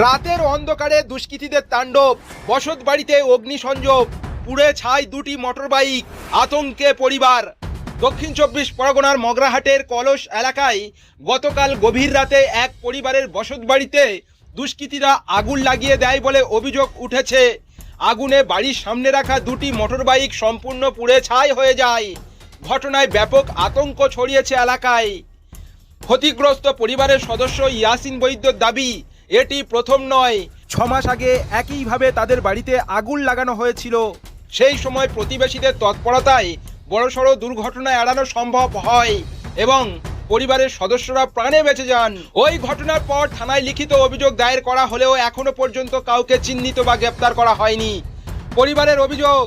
রাতের অন্ধকারে দুষ্কৃতীদের তাণ্ডব, বসত বাড়িতে অগ্নিসংযোগ, পুড়ে ছাই দুটি মোটরবাইক, আতঙ্কে পরিবার। দক্ষিণ 24 পরগনার মগরাহাটের কলস এলাকায় গতকাল গভীর রাতে এক পরিবারের বসত বাড়িতে দুষ্কৃতীরা আগুন লাগিয়ে দেয় বলে অভিযোগ উঠেছে। আগুনে বাড়ির সামনে রাখা দুটি মোটরবাইক সম্পূর্ণ পুড়ে ছাই হয়ে যায়। ঘটনায় ব্যাপক আতঙ্ক ছড়িয়েছে এলাকায়। ক্ষতিগ্রস্ত পরিবারের সদস্য ইয়াসিন বৈদ্যর দাবি, এটি প্রথম নয়, 6 মাস আগে একইভাবে তাদের বাড়িতে আগুন লাগানো হয়েছিল। সেই সময় প্রতিবেশীদের তৎপরতায় বড়সড় দুর্ঘটনা এড়ানো সম্ভব হয় এবং পরিবারের সদস্যরা প্রাণে বেঁচে যান। ওই ঘটনার পর থানায় লিখিত অভিযোগ দায়ের করা হলেও এখনো পর্যন্ত কাউকে চিহ্নিত বা গ্রেপ্তার করা হয়নি। পরিবারের অভিযোগ,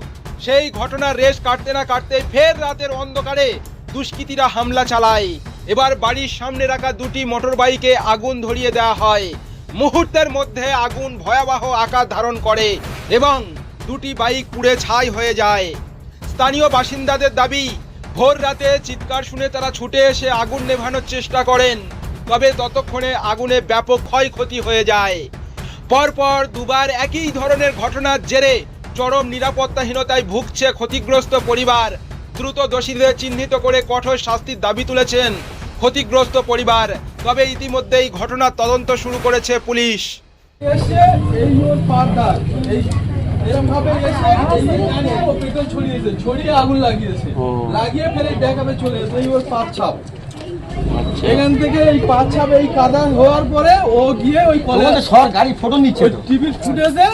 সেই ঘটনার রেশ কাটতে না কাটতে ফের রাতের অন্ধকারে দুষ্কৃতীরা হামলা চালায়। এবার বাড়ির সামনে রাখা দুটি মোটরবাইকে আগুন ধরিয়ে দেওয়া হয়। মুহূর্তের মধ্যে আগুন ভয়াবহ আকার ধারণ করে এবং দুটি বাইক পুড়ে ছাই হয়ে যায়। স্থানীয় বাসিন্দাদের দাবি, ভোর রাতে চিৎকার শুনে তারা ছুটে এসে আগুন নেভানোর চেষ্টা করেন, তবে ততক্ষণে আগুনে ব্যাপক ক্ষয়ক্ষতি হয়ে যায়। পরপর দুবার একই ধরনের ঘটনার জেরে চরম নিরাপত্তাহীনতায় ভুগছে ক্ষতিগ্রস্ত পরিবার। দ্রুত দোষীদের চিহ্নিত করে কঠোর শাস্তির দাবি তুলেছেন ক্ষতিগ্রস্ত পরিবার। তবে ইতিমধ্যেই ঘটনার তদন্ত শুরু করেছে পুলিশ। আগুন লাগিয়েছে, লাগিয়ে ফেলে ব্যাকআপে চলে এসে ওর পাঁচ ছাপ, এখান থেকে এই পাঁচ ছাপ এই কাদা হওয়ার পরে ও গিয়ে ওই সর গাড়ি ফটো নিচ্ছে, টিভির ফুটেজে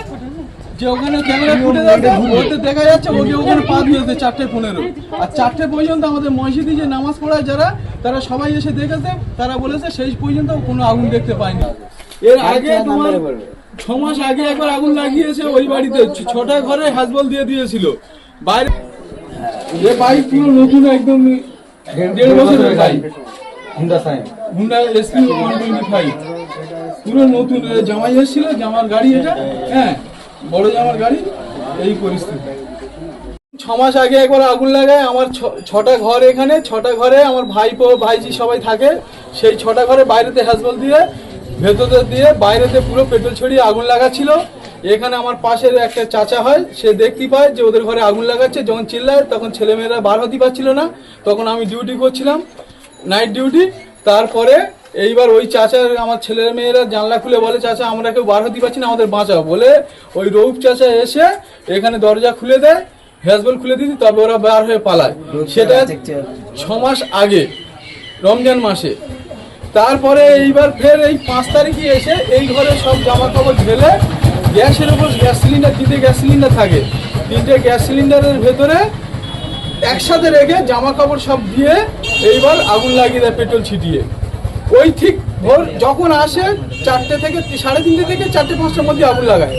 যে ওখানে ক্যামেরা ফুটেজ আছে ওতে দেখা যাচ্ছে ওকে ওখানে পা দিয়েছে 4:15 আর 4টে পর্যন্ত আমাদের মসজিদে যে নামাজ পড়ায় যারা, তারা সবাই এসে দেখেছে, তারা বলেছে সেই পর্যন্ত কোনো আগুন দেখতে পায়নি। এর আগে তোমার 6 মাস আগে একবার আগুন লাগিয়েছে ওই বাড়িতে, 6টা ঘরে হ্যাজবল দিয়ে দিয়েছিল। বাইরে যে বাইক পুরো নতুন, একদম 1.5 বছরের বাইক, হুন্ডা SP 125 পুরো নতুন। জামাই এসেছিল, জামার গাড়ি এটা, হ্যাঁ বড় জামার গাড়ি। এই পরিস্থিতি 6 মাস আগে একবার আগুন লাগায়। আমার 6টা ঘর, এখানে 6টা ঘরে আমার ভাইপো ভাইজি সবাই থাকে। সেই 6টা ঘরে বাইরেতে হ্যাজবল দিয়ে, ভেতরে দিয়ে, বাইরেতে পুরো পেট্রোল ছড়িয়ে আগুন লাগাচ্ছিল। এখানে আমার পাশের একটা চাচা হয়, সে দেখতে পায় যে ওদের ঘরে আগুন লাগাচ্ছে। যখন চিল্লায় তখন ছেলেমেয়েরা বার হতে পারছিল না, তখন আমি ডিউটি করছিলাম, নাইট ডিউটি। তারপরে এইবার ওই চাচার, আমার ছেলের মেয়েরা জানলা খুলে বলে, চাচা আমরা কেউ বার হতে পারছি না, আমাদের বাঁচাও। বলে ওই রৌফ চাচা এসে এখানে দরজা খুলে দেয়, হ্যাজবল খুলে দিতি, তবে ওরা বার হয়ে পালায়। সেটা 6 মাস আগে রমজান মাসে। তারপরে এইবার ফের এই 5 তারিখে এসে এই ঘরে সব জামা কাপড় ঢেলে, গ্যাসের উপর গ্যাস সিলিন্ডার, 3টে গ্যাস সিলিন্ডার থাকে, 3টে গ্যাস সিলিন্ডারের ভেতরে একসাথে রেখে জামা কাপড় সব দিয়ে এইবার আগুন লাগিয়ে দেয় পেট্রোল ছিটিয়ে। ওই ঠিক ভোর যখন আসে 4টে থেকে 3:30 থেকে 4টে-5টার মধ্যে আগুন লাগায়।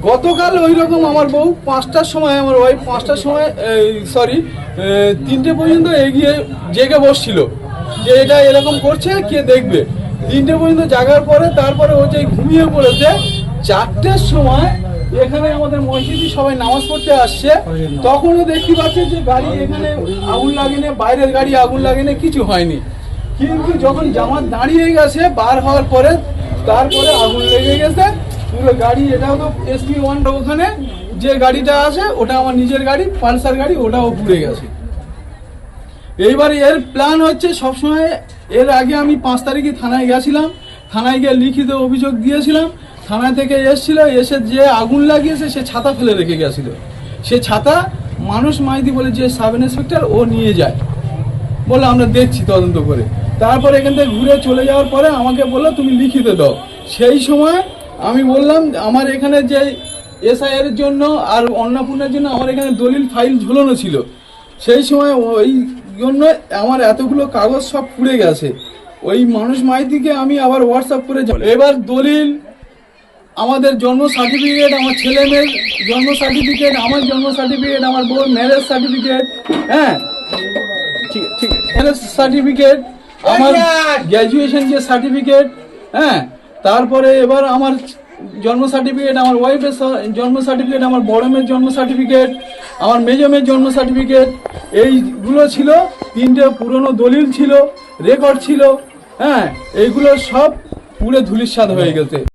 গতকাল ওই রকম আমার বউ 5টার সময়, আমার ওয়াইফ 5টার সময়, 3টে পর্যন্ত এগিয়ে জেগে বসছিল যে এটা এরকম করছে, কে দেখবে। 3টে পর্যন্ত জাগার পরে তারপরে ও যে ঘুমিয়ে পড়েছে। 4টের সময় এখানে আমাদের মসজিদে সবাই নামাজ পড়তে আসছে, তখনও দেখতে পাচ্ছে যে গাড়ি এখানে আগুন লাগেনি, বাইরের গাড়ি আগুন লাগেনি, কিছু হয়নি। কিন্তু যখন জামাত দাঁড়িয়ে গেছে বার হওয়ার পরে, তারপরে আগুন লেগে গেছে পুরো গাড়ি। এটাও তো SP 1, ওখানে যে গাড়িটা আছে ওটা আমার নিজের গাড়ি, পালসার গাড়ি, ওটাও পুড়ে গেছে। এইবার এর প্ল্যান হচ্ছে সবসময়, এর আগে আমি 5 তারিখে থানায় গেছিলাম, থানায় গিয়ে লিখিত অভিযোগ দিয়েছিলাম। থানা থেকে এসেছিল, এসে যে আগুন লাগিয়েছে সে ছাতা ফেলে রেখে গেছিল। সে ছাতা মানুষ মাইতি বলে যে সাব ইন্সপেক্টর, ও নিয়ে যায়, বলে আমরা দেখছি তদন্ত করে। তারপরে এখান থেকে ঘুরে চলে যাওয়ার পরে আমাকে বললো তুমি লিখিত দাও। সেই সময় আমি বললাম আমার এখানে যে SIR এর জন্য আর অন্নপূর্ণার জন্য আমার এখানে দলিল ফাইল ঝুলানো ছিল। সেই সময় ওই জন্য আমার এতগুলো কাগজ সব পুড়ে গেছে। ওই মানুষ মাইতিকে আমি আবার হোয়াটসঅ্যাপ করে, এবার দলিল, আমাদের জন্ম সার্টিফিকেট, আমার ছেলে মেয়ের জন্ম সার্টিফিকেট, আমার জন্ম সার্টিফিকেট, আমার বউর ম্যারেজ সার্টিফিকেট, হ্যাঁ ঠিক ম্যারেজ সার্টিফিকেট, আমার গ্র্যাজুয়েশন যে সার্টিফিকেট, হ্যাঁ তারপরে এবার আমার জন্ম সার্টিফিকেট, আমার ওয়াইফের জন্ম সার্টিফিকেট, আমার বড় মেয়ের জন্ম সার্টিফিকেট, আমার মেজো মেয়ের জন্ম সার্টিফিকেট, এইগুলো ছিল। 3টে পুরনো দলিল ছিল, রেকর্ড ছিল, হ্যাঁ এইগুলো সব পুরো ধুলিস্বাদ হয়ে গেছে।